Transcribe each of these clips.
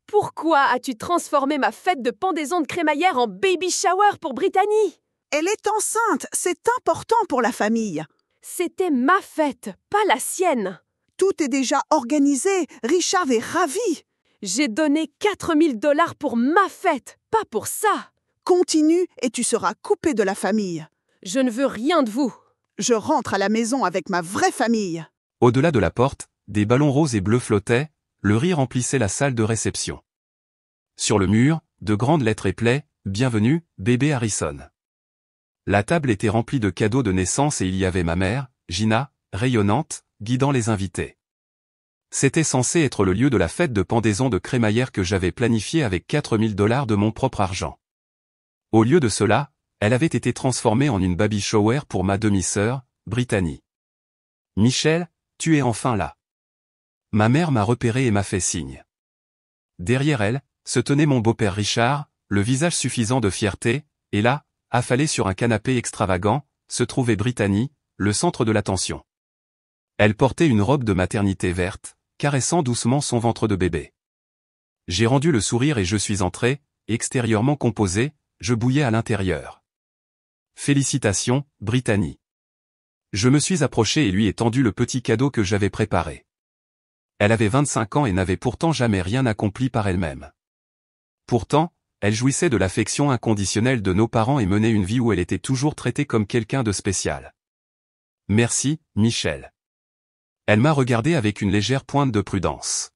Pourquoi as-tu transformé ma fête de pendaison de crémaillère en baby shower pour Brittany? Elle est enceinte, c'est important pour la famille. C'était ma fête, pas la sienne. Tout est déjà organisé, Richard est ravi. J'ai donné 4000 $ pour ma fête, pas pour ça. Continue et tu seras coupé de la famille. Je ne veux rien de vous. Je rentre à la maison avec ma vraie famille. Au-delà de la porte, des ballons roses et bleus flottaient, le riz remplissait la salle de réception. Sur le mur, de grandes lettres éplaient « Bienvenue, bébé Harrison ». La table était remplie de cadeaux de naissance et il y avait ma mère, Gina, rayonnante, guidant les invités. C'était censé être le lieu de la fête de pendaison de crémaillère que j'avais planifiée avec 4000 $ de mon propre argent. Au lieu de cela, elle avait été transformée en une baby shower pour ma demi-sœur, Brittany. « Michel, tu es enfin là. » Ma mère m'a repéré et m'a fait signe. Derrière elle, se tenait mon beau-père Richard, le visage suffisant de fierté, et là, affalée sur un canapé extravagant, se trouvait Brittany, le centre de l'attention. Elle portait une robe de maternité verte, caressant doucement son ventre de bébé. J'ai rendu le sourire et je suis entré, extérieurement composé, je bouillais à l'intérieur. Félicitations, Brittany. Je me suis approché et lui ai tendu le petit cadeau que j'avais préparé. Elle avait 25 ans et n'avait pourtant jamais rien accompli par elle-même. Pourtant, elle jouissait de l'affection inconditionnelle de nos parents et menait une vie où elle était toujours traitée comme quelqu'un de spécial. Merci, Michel. Elle m'a regardé avec une légère pointe de prudence.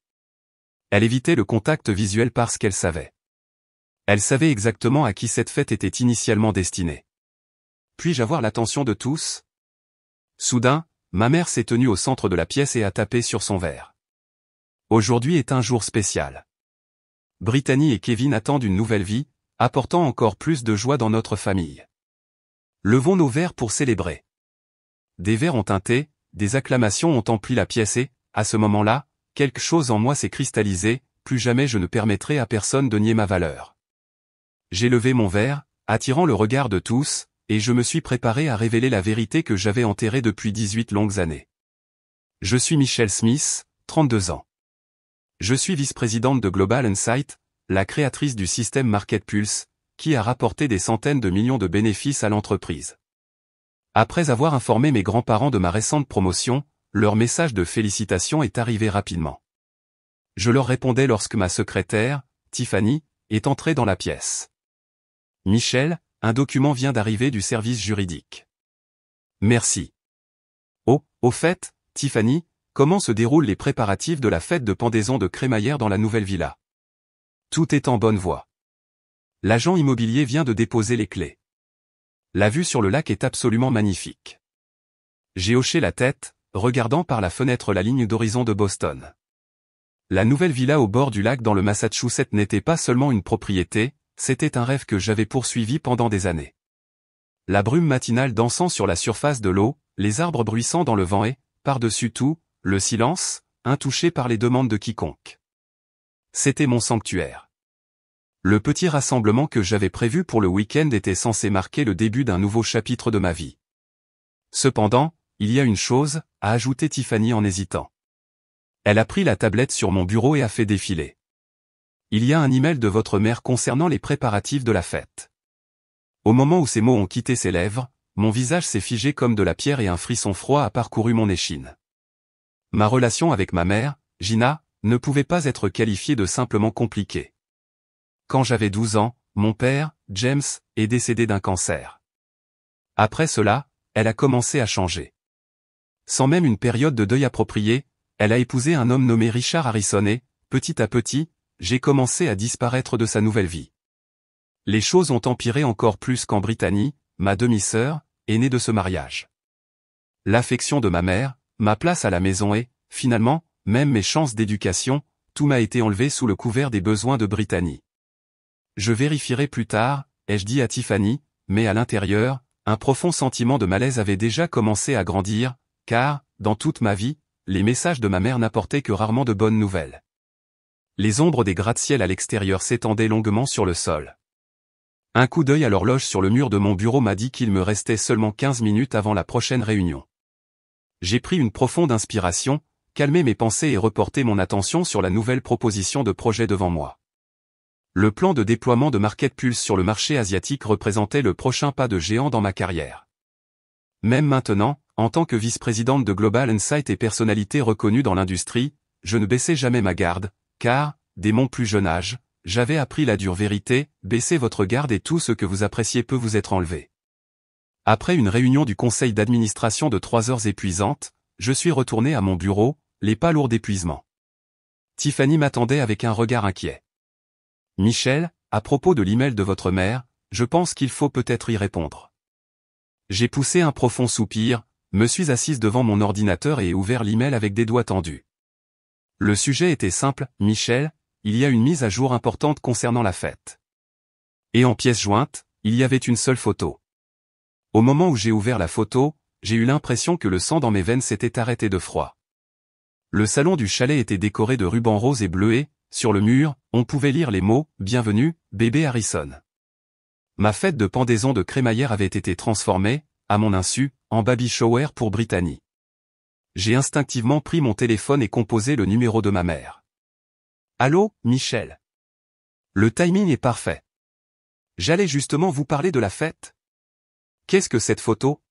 Elle évitait le contact visuel parce qu'elle savait. Elle savait exactement à qui cette fête était initialement destinée. Puis-je avoir l'attention de tous? Soudain, ma mère s'est tenue au centre de la pièce et a tapé sur son verre. Aujourd'hui est un jour spécial. Brittany et Kevin attendent une nouvelle vie, apportant encore plus de joie dans notre famille. Levons nos verres pour célébrer. Des verres ont tinté, des acclamations ont empli la pièce et, à ce moment-là, quelque chose en moi s'est cristallisé, plus jamais je ne permettrai à personne de nier ma valeur. J'ai levé mon verre, attirant le regard de tous, et je me suis préparé à révéler la vérité que j'avais enterrée depuis 18 longues années. Je suis Michelle Smith, 32 ans. Je suis vice-présidente de Global Insight, la créatrice du système Market Pulse, qui a rapporté des centaines de millions de bénéfices à l'entreprise. Après avoir informé mes grands-parents de ma récente promotion, leur message de félicitations est arrivé rapidement. Je leur répondais lorsque ma secrétaire, Tiffany, est entrée dans la pièce. Michel, un document vient d'arriver du service juridique. Merci. Oh, au fait, Tiffany, comment se déroulent les préparatifs de la fête de pendaison de crémaillère dans la nouvelle villa? Tout est en bonne voie. L'agent immobilier vient de déposer les clés. La vue sur le lac est absolument magnifique. J'ai hoché la tête, regardant par la fenêtre la ligne d'horizon de Boston. La nouvelle villa au bord du lac dans le Massachusetts n'était pas seulement une propriété, c'était un rêve que j'avais poursuivi pendant des années. La brume matinale dansant sur la surface de l'eau, les arbres bruissant dans le vent et, par-dessus tout, le silence, intouché par les demandes de quiconque. C'était mon sanctuaire. Le petit rassemblement que j'avais prévu pour le week-end était censé marquer le début d'un nouveau chapitre de ma vie. Cependant, il y a une chose, a ajouté Tiffany en hésitant. Elle a pris la tablette sur mon bureau et a fait défiler. Il y a un email de votre mère concernant les préparatifs de la fête. Au moment où ces mots ont quitté ses lèvres, mon visage s'est figé comme de la pierre et un frisson froid a parcouru mon échine. Ma relation avec ma mère, Gina, ne pouvait pas être qualifiée de simplement compliquée. Quand j'avais 12 ans, mon père, James, est décédé d'un cancer. Après cela, elle a commencé à changer. Sans même une période de deuil appropriée, elle a épousé un homme nommé Richard Harrison et, petit à petit, j'ai commencé à disparaître de sa nouvelle vie. Les choses ont empiré encore plus quand Brittany, ma demi-sœur, est née de ce mariage. L'affection de ma mère, ma place à la maison et, finalement, même mes chances d'éducation, tout m'a été enlevé sous le couvert des besoins de Brittany. Je vérifierai plus tard, ai-je dit à Tiffany, mais à l'intérieur, un profond sentiment de malaise avait déjà commencé à grandir, car, dans toute ma vie, les messages de ma mère n'apportaient que rarement de bonnes nouvelles. Les ombres des gratte-ciel à l'extérieur s'étendaient longuement sur le sol. Un coup d'œil à l'horloge sur le mur de mon bureau m'a dit qu'il me restait seulement 15 minutes avant la prochaine réunion. J'ai pris une profonde inspiration, calmé mes pensées et reporté mon attention sur la nouvelle proposition de projet devant moi. Le plan de déploiement de MarketPulse sur le marché asiatique représentait le prochain pas de géant dans ma carrière. Même maintenant, en tant que vice-présidente de Global Insight et personnalité reconnue dans l'industrie, je ne baissais jamais ma garde, car, dès mon plus jeune âge, j'avais appris la dure vérité, baissez votre garde et tout ce que vous appréciez peut vous être enlevé. Après une réunion du conseil d'administration de 3 heures épuisantes, je suis retourné à mon bureau, les pas lourds d'épuisement. Tiffany m'attendait avec un regard inquiet. Michel, à propos de l'email de votre mère, je pense qu'il faut peut-être y répondre. J'ai poussé un profond soupir, me suis assise devant mon ordinateur et ai ouvert l'email avec des doigts tendus. Le sujet était simple, Michel, il y a une mise à jour importante concernant la fête. Et en pièce jointe, il y avait une seule photo. Au moment où j'ai ouvert la photo, j'ai eu l'impression que le sang dans mes veines s'était arrêté de froid. Le salon du chalet était décoré de rubans roses et bleus et, sur le mur, on pouvait lire les mots « Bienvenue, bébé Harrison ». Ma fête de pendaison de crémaillère avait été transformée, à mon insu, en baby shower pour Brittany. J'ai instinctivement pris mon téléphone et composé le numéro de ma mère. Allô, Michel. Le timing est parfait. J'allais justement vous parler de la fête. Qu'est-ce que cette photo?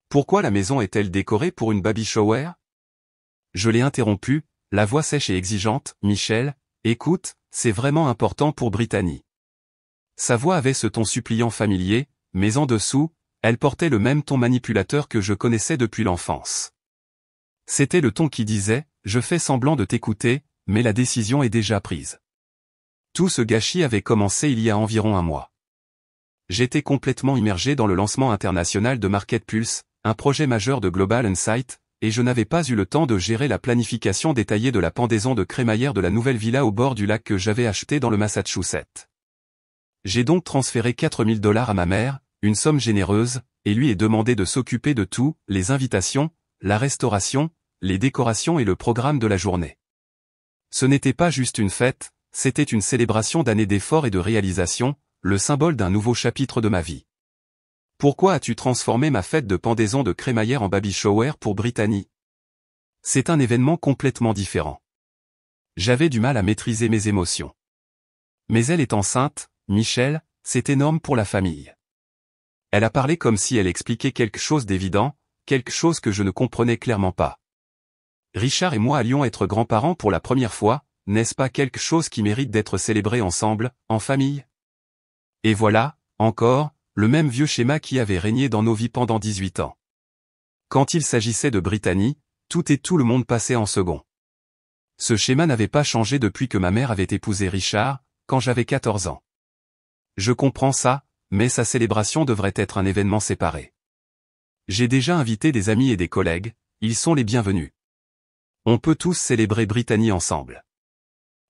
Pourquoi la maison est-elle décorée pour une baby shower? Je l'ai interrompu, la voix sèche et exigeante, Michel, écoute, c'est vraiment important pour Brittany. Sa voix avait ce ton suppliant familier, mais en dessous, elle portait le même ton manipulateur que je connaissais depuis l'enfance. C'était le ton qui disait, je fais semblant de t'écouter, mais la décision est déjà prise. Tout ce gâchis avait commencé il y a environ un mois. J'étais complètement immergé dans le lancement international de MarketPulse, un projet majeur de Global Insight, et je n'avais pas eu le temps de gérer la planification détaillée de la pendaison de crémaillère de la nouvelle villa au bord du lac que j'avais achetée dans le Massachusetts. J'ai donc transféré $4000 à ma mère, une somme généreuse, et lui ai demandé de s'occuper de tout, les invitations, la restauration, les décorations et le programme de la journée. Ce n'était pas juste une fête, c'était une célébration d'années d'efforts et de réalisations, le symbole d'un nouveau chapitre de ma vie. Pourquoi as-tu transformé ma fête de pendaison de crémaillère en baby shower pour Brittany? C'est un événement complètement différent. J'avais du mal à maîtriser mes émotions. Mais elle est enceinte, Michel, c'est énorme pour la famille. Elle a parlé comme si elle expliquait quelque chose d'évident, quelque chose que je ne comprenais clairement pas. Richard et moi allions être grands-parents pour la première fois, n'est-ce pas quelque chose qui mérite d'être célébré ensemble, en famille? Et voilà, encore, le même vieux schéma qui avait régné dans nos vies pendant 18 ans. Quand il s'agissait de Brittany, tout et tout le monde passait en second. Ce schéma n'avait pas changé depuis que ma mère avait épousé Richard, quand j'avais 14 ans. Je comprends ça, mais sa célébration devrait être un événement séparé. J'ai déjà invité des amis et des collègues, ils sont les bienvenus. On peut tous célébrer Brittany ensemble.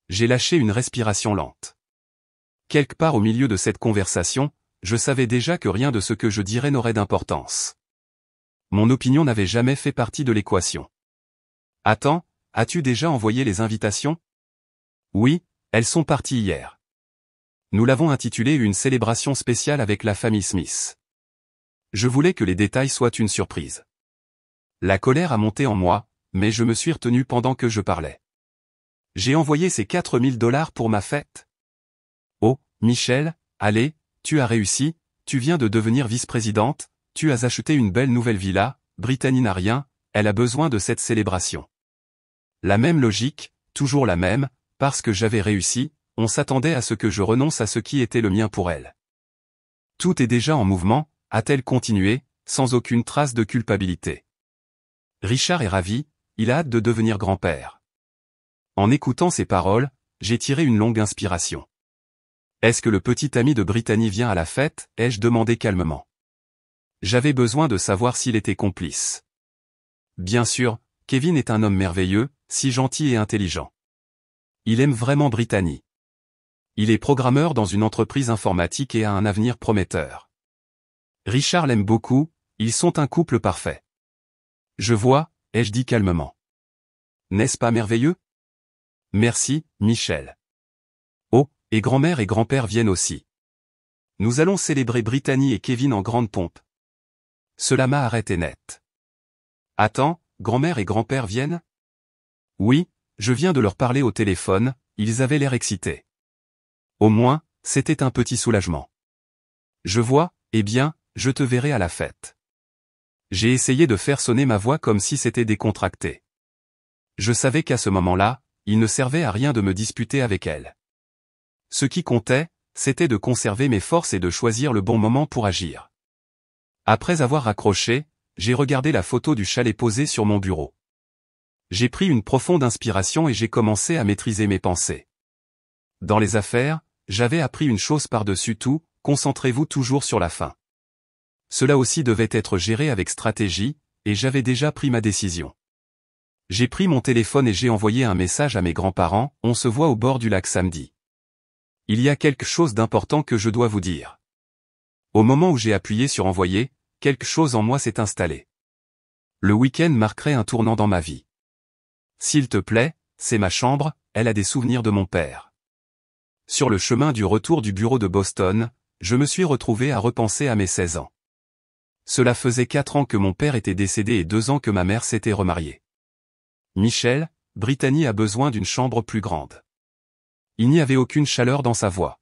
J'ai lâché une respiration lente. Quelque part au milieu de cette conversation, je savais déjà que rien de ce que je dirais n'aurait d'importance. Mon opinion n'avait jamais fait partie de l'équation. Attends, as-tu déjà envoyé les invitations? Oui, elles sont parties hier. Nous l'avons intitulée une célébration spéciale avec la famille Smith. Je voulais que les détails soient une surprise. La colère a monté en moi, mais je me suis retenu pendant que je parlais. J'ai envoyé ces $4000 pour ma fête. Oh, Michel, allez, tu as réussi, tu viens de devenir vice-présidente, tu as acheté une belle nouvelle villa, Brittany n'a rien, elle a besoin de cette célébration. La même logique, toujours la même, parce que j'avais réussi, on s'attendait à ce que je renonce à ce qui était le mien pour elle. Tout est déjà en mouvement, a-t-elle continué, sans aucune trace de culpabilité. Richard est ravi, il a hâte de devenir grand-père. En écoutant ces paroles, j'ai tiré une longue inspiration. Est-ce que le petit ami de Brittany vient à la fête? Ai-je demandé calmement. J'avais besoin de savoir s'il était complice. Bien sûr, Kevin est un homme merveilleux, si gentil et intelligent. Il aime vraiment Brittany. Il est programmeur dans une entreprise informatique et a un avenir prometteur. Richard l'aime beaucoup, ils sont un couple parfait. Je vois, ai-je dit calmement. N'est-ce pas merveilleux? Merci, Michel. Oh, et grand-mère et grand-père viennent aussi. Nous allons célébrer Brittany et Kevin en grande pompe. Cela m'a arrêté net. Attends, grand-mère et grand-père viennent? Oui, je viens de leur parler au téléphone, ils avaient l'air excités. Au moins, c'était un petit soulagement. Je vois, eh bien, je te verrai à la fête. J'ai essayé de faire sonner ma voix comme si c'était décontracté. Je savais qu'à ce moment-là, il ne servait à rien de me disputer avec elle. Ce qui comptait, c'était de conserver mes forces et de choisir le bon moment pour agir. Après avoir raccroché, j'ai regardé la photo du chalet posée sur mon bureau. J'ai pris une profonde inspiration et j'ai commencé à maîtriser mes pensées. Dans les affaires, j'avais appris une chose par-dessus tout, concentrez-vous toujours sur la fin. Cela aussi devait être géré avec stratégie, et j'avais déjà pris ma décision. J'ai pris mon téléphone et j'ai envoyé un message à mes grands-parents, on se voit au bord du lac samedi. Il y a quelque chose d'important que je dois vous dire. Au moment où j'ai appuyé sur envoyer, quelque chose en moi s'est installé. Le week-end marquerait un tournant dans ma vie. S'il te plaît, c'est ma chambre, elle a des souvenirs de mon père. Sur le chemin du retour du bureau de Boston, je me suis retrouvé à repenser à mes 16 ans. Cela faisait 4 ans que mon père était décédé et 2 ans que ma mère s'était remariée. Michel, Brittany a besoin d'une chambre plus grande. Il n'y avait aucune chaleur dans sa voix.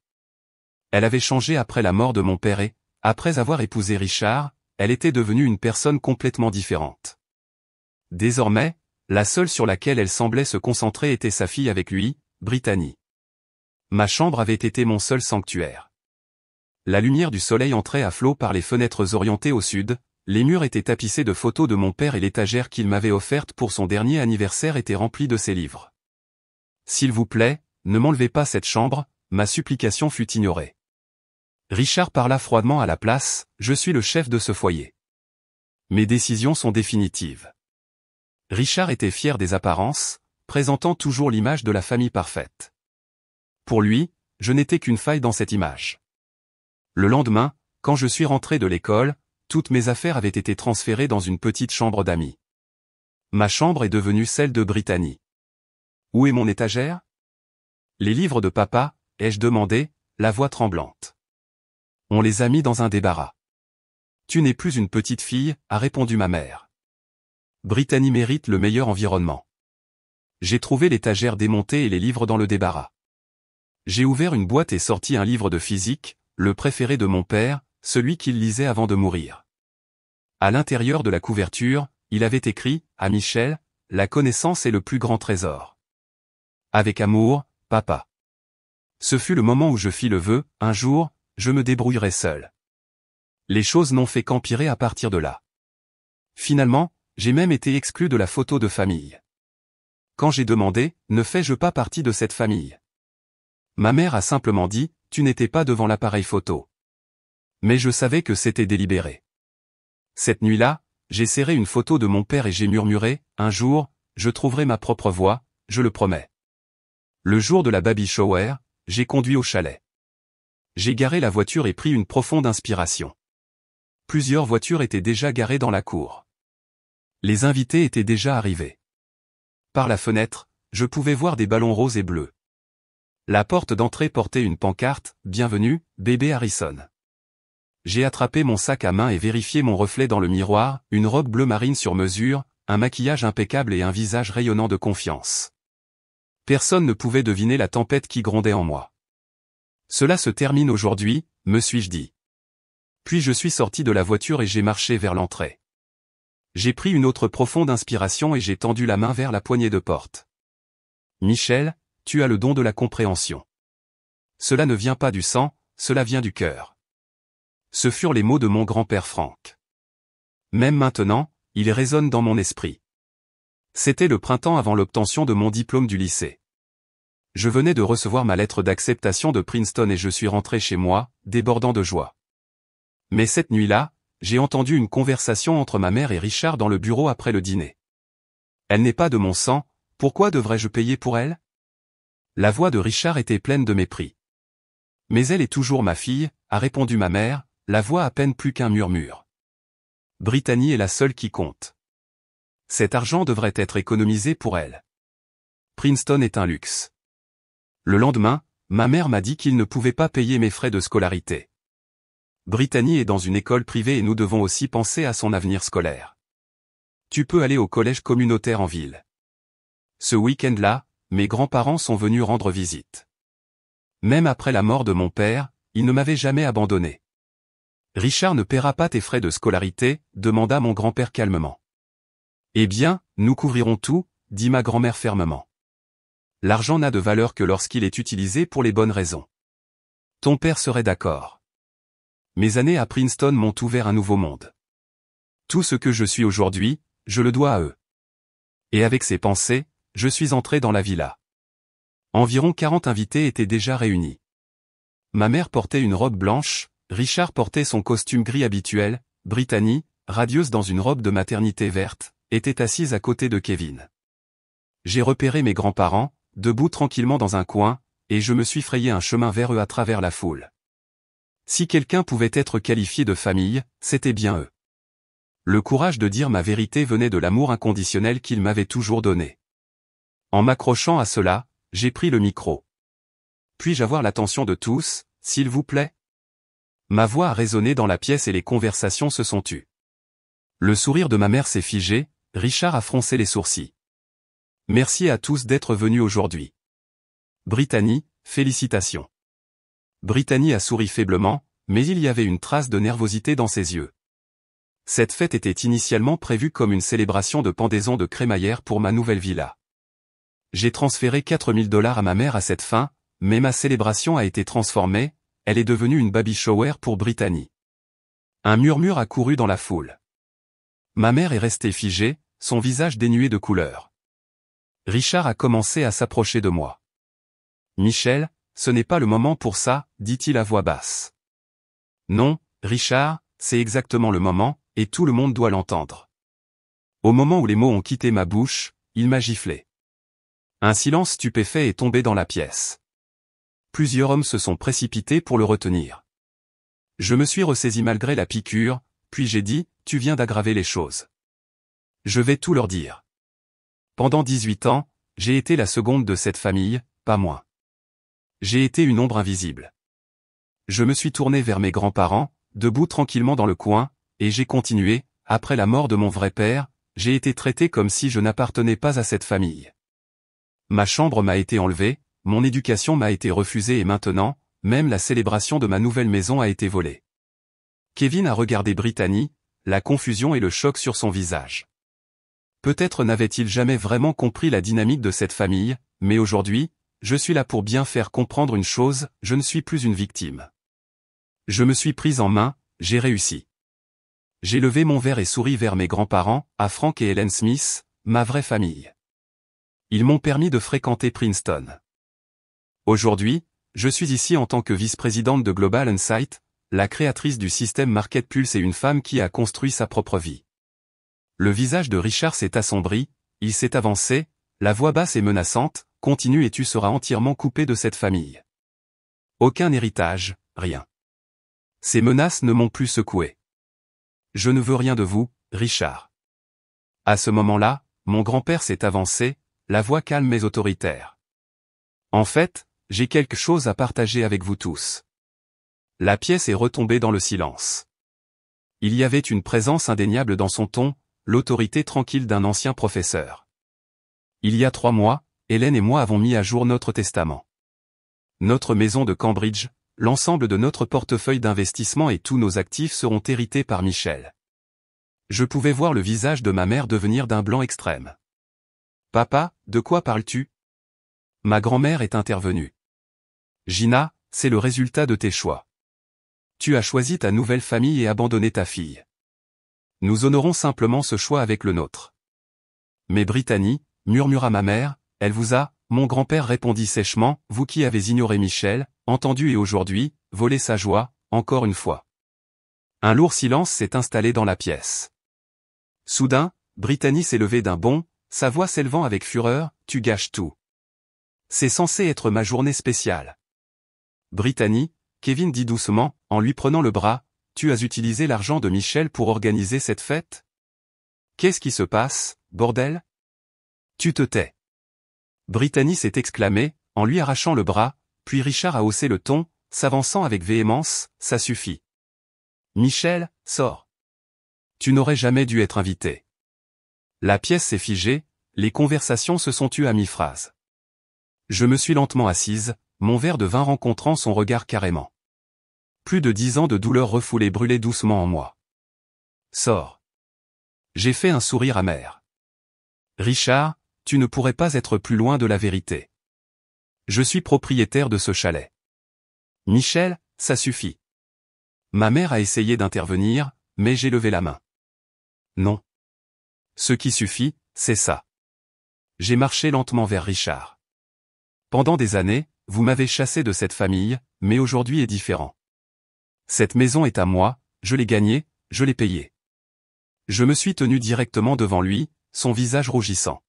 Elle avait changé après la mort de mon père et, après avoir épousé Richard, elle était devenue une personne complètement différente. Désormais, la seule sur laquelle elle semblait se concentrer était sa fille avec lui, Brittany. Ma chambre avait été mon seul sanctuaire. La lumière du soleil entrait à flot par les fenêtres orientées au sud, les murs étaient tapissés de photos de mon père et l'étagère qu'il m'avait offerte pour son dernier anniversaire était remplie de ses livres. S'il vous plaît, ne m'enlevez pas cette chambre, ma supplication fut ignorée. Richard parla froidement à la place, je suis le chef de ce foyer. Mes décisions sont définitives. Richard était fier des apparences, présentant toujours l'image de la famille parfaite. Pour lui, je n'étais qu'une faille dans cette image. Le lendemain, quand je suis rentré de l'école, toutes mes affaires avaient été transférées dans une petite chambre d'amis. Ma chambre est devenue celle de Brittany. Où est mon étagère? Les livres de papa, ai-je demandé, la voix tremblante. On les a mis dans un débarras. Tu n'es plus une petite fille, a répondu ma mère. Brittany mérite le meilleur environnement. J'ai trouvé l'étagère démontée et les livres dans le débarras. J'ai ouvert une boîte et sorti un livre de physique, le préféré de mon père, celui qu'il lisait avant de mourir. À l'intérieur de la couverture, il avait écrit, à Michel, la connaissance est le plus grand trésor. Avec amour, papa. Ce fut le moment où je fis le vœu, un jour, je me débrouillerai seul. Les choses n'ont fait qu'empirer à partir de là. Finalement, j'ai même été exclu de la photo de famille. Quand j'ai demandé, ne fais-je pas partie de cette famille? Ma mère a simplement dit, tu n'étais pas devant l'appareil photo. Mais je savais que c'était délibéré. Cette nuit-là, j'ai serré une photo de mon père et j'ai murmuré, un jour, je trouverai ma propre voie, je le promets. Le jour de la baby shower, j'ai conduit au chalet. J'ai garé la voiture et pris une profonde inspiration. Plusieurs voitures étaient déjà garées dans la cour. Les invités étaient déjà arrivés. Par la fenêtre, je pouvais voir des ballons roses et bleus. La porte d'entrée portait une pancarte, « Bienvenue, bébé Harrison ». J'ai attrapé mon sac à main et vérifié mon reflet dans le miroir, une robe bleu marine sur mesure, un maquillage impeccable et un visage rayonnant de confiance. Personne ne pouvait deviner la tempête qui grondait en moi. Cela se termine aujourd'hui, me suis-je dit. Puis je suis sorti de la voiture et j'ai marché vers l'entrée. J'ai pris une autre profonde inspiration et j'ai tendu la main vers la poignée de porte. Michel, tu as le don de la compréhension. Cela ne vient pas du sang, cela vient du cœur. Ce furent les mots de mon grand-père Franck. Même maintenant, ils résonnent dans mon esprit. C'était le printemps avant l'obtention de mon diplôme du lycée. Je venais de recevoir ma lettre d'acceptation de Princeton et je suis rentré chez moi, débordant de joie. Mais cette nuit-là, j'ai entendu une conversation entre ma mère et Richard dans le bureau après le dîner. Elle n'est pas de mon sang, pourquoi devrais-je payer pour elle? La voix de Richard était pleine de mépris. Mais elle est toujours ma fille, a répondu ma mère, la voix à peine plus qu'un murmure. Brittany est la seule qui compte. Cet argent devrait être économisé pour elle. Princeton est un luxe. Le lendemain, ma mère m'a dit qu'il ne pouvait pas payer mes frais de scolarité. Brittany est dans une école privée et nous devons aussi penser à son avenir scolaire. Tu peux aller au collège communautaire en ville. Ce week-end-là, mes grands-parents sont venus rendre visite. Même après la mort de mon père, il ne m'avait jamais abandonné. Richard ne paiera pas tes frais de scolarité, demanda mon grand-père calmement. Eh bien, nous couvrirons tout, dit ma grand-mère fermement. L'argent n'a de valeur que lorsqu'il est utilisé pour les bonnes raisons. Ton père serait d'accord. Mes années à Princeton m'ont ouvert un nouveau monde. Tout ce que je suis aujourd'hui, je le dois à eux. Et avec ces pensées, je suis entré dans la villa. Environ 40 invités étaient déjà réunis. Ma mère portait une robe blanche, Richard portait son costume gris habituel, Brittany, radieuse dans une robe de maternité verte, était assise à côté de Kevin. J'ai repéré mes grands-parents, debout tranquillement dans un coin, et je me suis frayé un chemin vers eux à travers la foule. Si quelqu'un pouvait être qualifié de famille, c'était bien eux. Le courage de dire ma vérité venait de l'amour inconditionnel qu'ils m'avaient toujours donné. En m'accrochant à cela, j'ai pris le micro. Puis-je avoir l'attention de tous, s'il vous plaît? Ma voix a résonné dans la pièce et les conversations se sont tues. Le sourire de ma mère s'est figé, Richard a froncé les sourcils. Merci à tous d'être venus aujourd'hui. Brittany, félicitations. Brittany a souri faiblement, mais il y avait une trace de nervosité dans ses yeux. Cette fête était initialement prévue comme une célébration de pendaison de crémaillère pour ma nouvelle villa. J'ai transféré $4000 à ma mère à cette fin, mais ma célébration a été transformée, elle est devenue une baby shower pour Brittany. Un murmure a couru dans la foule. Ma mère est restée figée, son visage dénué de couleur. Richard a commencé à s'approcher de moi. Michel, ce n'est pas le moment pour ça, dit-il à voix basse. Non, Richard, c'est exactement le moment, et tout le monde doit l'entendre. Au moment où les mots ont quitté ma bouche, il m'a giflé. Un silence stupéfait est tombé dans la pièce. Plusieurs hommes se sont précipités pour le retenir. Je me suis ressaisi malgré la piqûre, puis j'ai dit, tu viens d'aggraver les choses. Je vais tout leur dire. Pendant 18 ans, j'ai été la seconde de cette famille, pas moins. J'ai été une ombre invisible. Je me suis tourné vers mes grands-parents, debout tranquillement dans le coin, et j'ai continué, après la mort de mon vrai père, j'ai été traité comme si je n'appartenais pas à cette famille. Ma chambre m'a été enlevée, mon éducation m'a été refusée et maintenant, même la célébration de ma nouvelle maison a été volée. Kevin a regardé Brittany, la confusion et le choc sur son visage. Peut-être n'avait-il jamais vraiment compris la dynamique de cette famille, mais aujourd'hui, je suis là pour bien faire comprendre une chose, je ne suis plus une victime. Je me suis prise en main, j'ai réussi. J'ai levé mon verre et souri vers mes grands-parents, à Frank et Helen Smith, ma vraie famille. Ils m'ont permis de fréquenter Princeton. Aujourd'hui, je suis ici en tant que vice-présidente de Global Insight, la créatrice du système Market Pulse et une femme qui a construit sa propre vie. Le visage de Richard s'est assombri, il s'est avancé, la voix basse et menaçante, continue et tu seras entièrement coupé de cette famille. Aucun héritage, rien. Ces menaces ne m'ont plus secoué. Je ne veux rien de vous, Richard. À ce moment-là, mon grand-père s'est avancé, la voix calme mais autoritaire. En fait, j'ai quelque chose à partager avec vous tous. La pièce est retombée dans le silence. Il y avait une présence indéniable dans son ton, l'autorité tranquille d'un ancien professeur. Il y a 3 mois, Hélène et moi avons mis à jour notre testament. Notre maison de Cambridge, l'ensemble de notre portefeuille d'investissement et tous nos actifs seront hérités par Michel. Je pouvais voir le visage de ma mère devenir d'un blanc extrême. Papa, de quoi parles-tu? Ma grand-mère est intervenue. Gina, c'est le résultat de tes choix. Tu as choisi ta nouvelle famille et abandonné ta fille. Nous honorons simplement ce choix avec le nôtre. Mais Brittany, murmura ma mère, elle vous a, mon grand-père répondit sèchement, vous qui avez ignoré Michel, entendu et aujourd'hui, volé sa joie, encore une fois. Un lourd silence s'est installé dans la pièce. Soudain, Brittany s'est levée d'un bond, sa voix s'élevant avec fureur, tu gâches tout. C'est censé être ma journée spéciale. Brittany, Kevin dit doucement, en lui prenant le bras, tu as utilisé l'argent de Michel pour organiser cette fête? Qu'est-ce qui se passe, bordel? Tu te tais. Brittany s'est exclamée, en lui arrachant le bras, puis Richard a haussé le ton, s'avançant avec véhémence, ça suffit. Michel, sors. Tu n'aurais jamais dû être invité. La pièce s'est figée, les conversations se sont tues à mi-phrase. Je me suis lentement assise, mon verre de vin rencontrant son regard carrément. Plus de 10 ans de douleur refoulée brûlaient doucement en moi. Sors. J'ai fait un sourire amer. Richard, tu ne pourrais pas être plus loin de la vérité. Je suis propriétaire de ce chalet. Michel, ça suffit. Ma mère a essayé d'intervenir, mais j'ai levé la main. Non. Ce qui suffit, c'est ça. J'ai marché lentement vers Richard. Pendant des années, vous m'avez chassé de cette famille, mais aujourd'hui est différent. Cette maison est à moi, je l'ai gagnée, je l'ai payée. Je me suis tenu directement devant lui, son visage rougissant.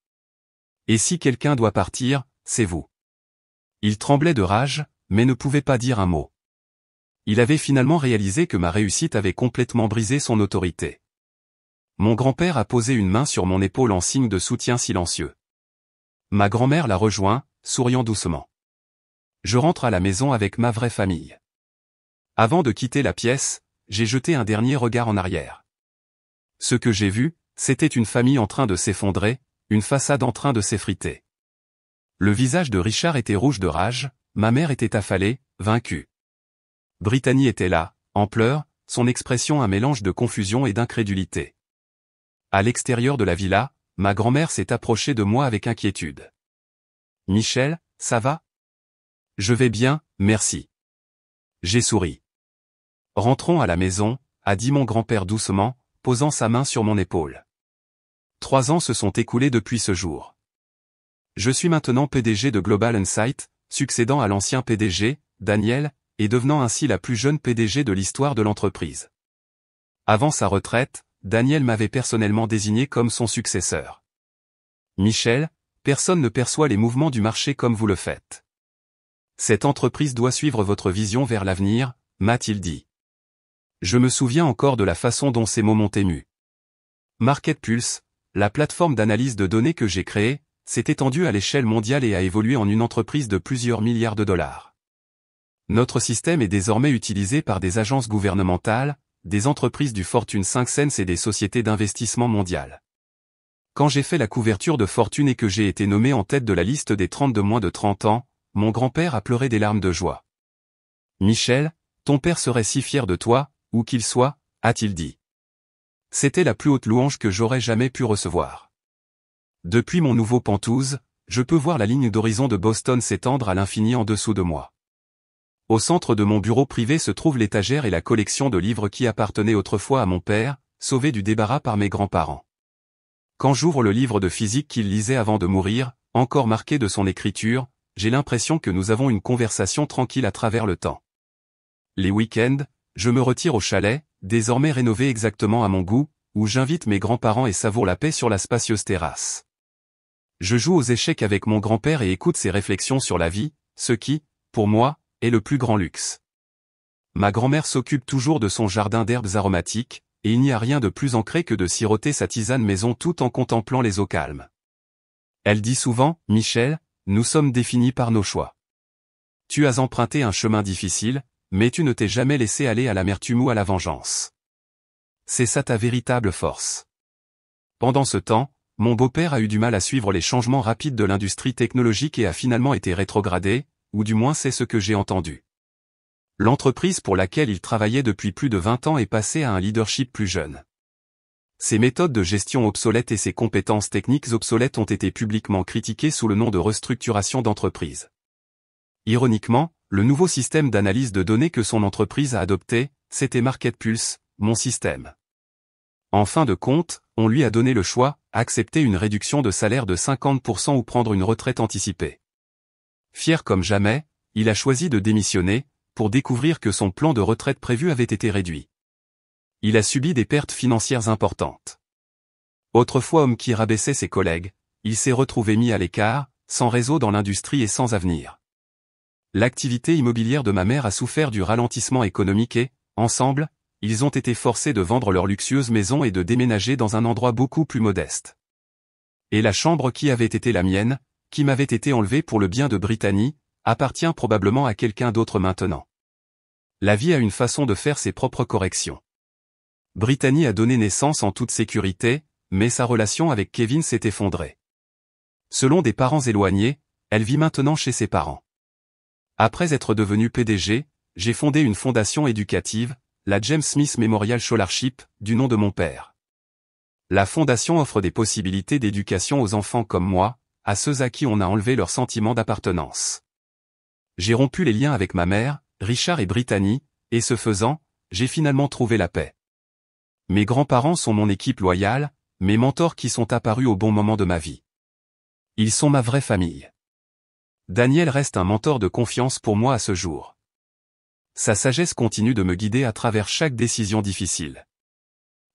Et si quelqu'un doit partir, c'est vous. Il tremblait de rage, mais ne pouvait pas dire un mot. Il avait finalement réalisé que ma réussite avait complètement brisé son autorité. Mon grand-père a posé une main sur mon épaule en signe de soutien silencieux. Ma grand-mère l'a rejoint, souriant doucement. Je rentre à la maison avec ma vraie famille. Avant de quitter la pièce, j'ai jeté un dernier regard en arrière. Ce que j'ai vu, c'était une famille en train de s'effondrer, une façade en train de s'effriter. Le visage de Richard était rouge de rage, ma mère était affalée, vaincue. Brittany était là, en pleurs, son expression un mélange de confusion et d'incrédulité. À l'extérieur de la villa, ma grand-mère s'est approchée de moi avec inquiétude. « Michel, ça va ? » ?»« Je vais bien, merci. » J'ai souri. « Rentrons à la maison, » a dit mon grand-père doucement, posant sa main sur mon épaule. 3 ans se sont écoulés depuis ce jour. Je suis maintenant PDG de Global Insight, succédant à l'ancien PDG, Daniel, et devenant ainsi la plus jeune PDG de l'histoire de l'entreprise. Avant sa retraite, Daniel m'avait personnellement désigné comme son successeur. Michel, personne ne perçoit les mouvements du marché comme vous le faites. Cette entreprise doit suivre votre vision vers l'avenir, m'a-t-il dit. Je me souviens encore de la façon dont ces mots m'ont ému. Market Pulse, la plateforme d'analyse de données que j'ai créée, s'est étendue à l'échelle mondiale et a évolué en une entreprise de plusieurs milliards de dollars. Notre système est désormais utilisé par des agences gouvernementales, des entreprises du Fortune 500 et des sociétés d'investissement mondiales. Quand j'ai fait la couverture de Fortune et que j'ai été nommé en tête de la liste des 30 de moins de 30 ans, mon grand-père a pleuré des larmes de joie. Michel, ton père serait si fier de toi, où qu'il soit, a-t-il dit. C'était la plus haute louange que j'aurais jamais pu recevoir. Depuis mon nouveau Penthouse, je peux voir la ligne d'horizon de Boston s'étendre à l'infini en dessous de moi. Au centre de mon bureau privé se trouve l'étagère et la collection de livres qui appartenaient autrefois à mon père, sauvé du débarras par mes grands-parents. Quand j'ouvre le livre de physique qu'il lisait avant de mourir, encore marqué de son écriture, j'ai l'impression que nous avons une conversation tranquille à travers le temps. Les week-ends, je me retire au chalet, désormais rénové exactement à mon goût, où j'invite mes grands-parents et savoure la paix sur la spacieuse terrasse. Je joue aux échecs avec mon grand-père et écoute ses réflexions sur la vie, ce qui, pour moi, est le plus grand luxe. Ma grand-mère s'occupe toujours de son jardin d'herbes aromatiques, et il n'y a rien de plus ancré que de siroter sa tisane maison tout en contemplant les eaux calmes. Elle dit souvent, « Michel, nous sommes définis par nos choix. Tu as emprunté un chemin difficile, mais tu ne t'es jamais laissé aller à l'amertume ou à la vengeance. C'est ça ta véritable force. » Pendant ce temps, mon beau-père a eu du mal à suivre les changements rapides de l'industrie technologique et a finalement été rétrogradé, ou du moins c'est ce que j'ai entendu. L'entreprise pour laquelle il travaillait depuis plus de 20 ans est passée à un leadership plus jeune. Ses méthodes de gestion obsolètes et ses compétences techniques obsolètes ont été publiquement critiquées sous le nom de restructuration d'entreprise. Ironiquement, le nouveau système d'analyse de données que son entreprise a adopté, c'était Market Pulse, mon système. En fin de compte, on lui a donné le choix, accepter une réduction de salaire de 50% ou prendre une retraite anticipée. Fier comme jamais, il a choisi de démissionner, pour découvrir que son plan de retraite prévu avait été réduit. Il a subi des pertes financières importantes. Autrefois homme qui rabaissait ses collègues, il s'est retrouvé mis à l'écart, sans réseau dans l'industrie et sans avenir. L'activité immobilière de ma mère a souffert du ralentissement économique et, ensemble, ils ont été forcés de vendre leur luxueuse maison et de déménager dans un endroit beaucoup plus modeste. Et la chambre qui avait été la mienne, qui m'avait été enlevée pour le bien de Brittany, appartient probablement à quelqu'un d'autre maintenant. La vie a une façon de faire ses propres corrections. Brittany a donné naissance en toute sécurité, mais sa relation avec Kevin s'est effondrée. Selon des parents éloignés, elle vit maintenant chez ses parents. Après être devenu PDG, j'ai fondé une fondation éducative, la James Smith Memorial Scholarship, du nom de mon père. La fondation offre des possibilités d'éducation aux enfants comme moi, à ceux à qui on a enlevé leur sentiment d'appartenance. J'ai rompu les liens avec ma mère, Richard et Brittany, et ce faisant, j'ai finalement trouvé la paix. Mes grands-parents sont mon équipe loyale, mes mentors qui sont apparus au bon moment de ma vie. Ils sont ma vraie famille. Daniel reste un mentor de confiance pour moi à ce jour. Sa sagesse continue de me guider à travers chaque décision difficile.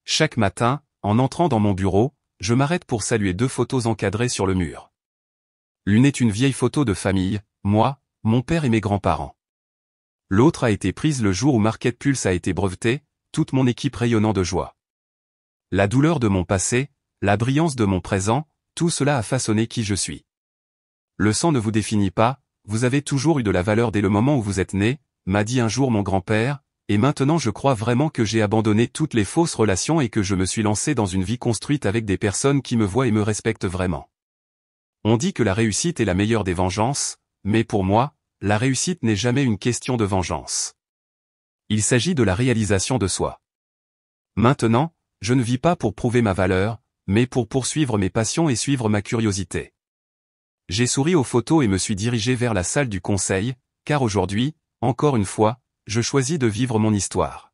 Chaque matin, en entrant dans mon bureau, je m'arrête pour saluer 2 photos encadrées sur le mur. L'une est une vieille photo de famille, moi, mon père et mes grands-parents. L'autre a été prise le jour où Market Pulse a été breveté, toute mon équipe rayonnant de joie. La douleur de mon passé, la brillance de mon présent, tout cela a façonné qui je suis. Le sang ne vous définit pas, vous avez toujours eu de la valeur dès le moment où vous êtes né, m'a dit un jour mon grand-père, et maintenant je crois vraiment que j'ai abandonné toutes les fausses relations et que je me suis lancé dans une vie construite avec des personnes qui me voient et me respectent vraiment. On dit que la réussite est la meilleure des vengeances, mais pour moi, la réussite n'est jamais une question de vengeance. Il s'agit de la réalisation de soi. Maintenant, je ne vis pas pour prouver ma valeur, mais pour poursuivre mes passions et suivre ma curiosité. J'ai souri aux photos et me suis dirigé vers la salle du conseil, car aujourd'hui, encore une fois, je choisis de vivre mon histoire.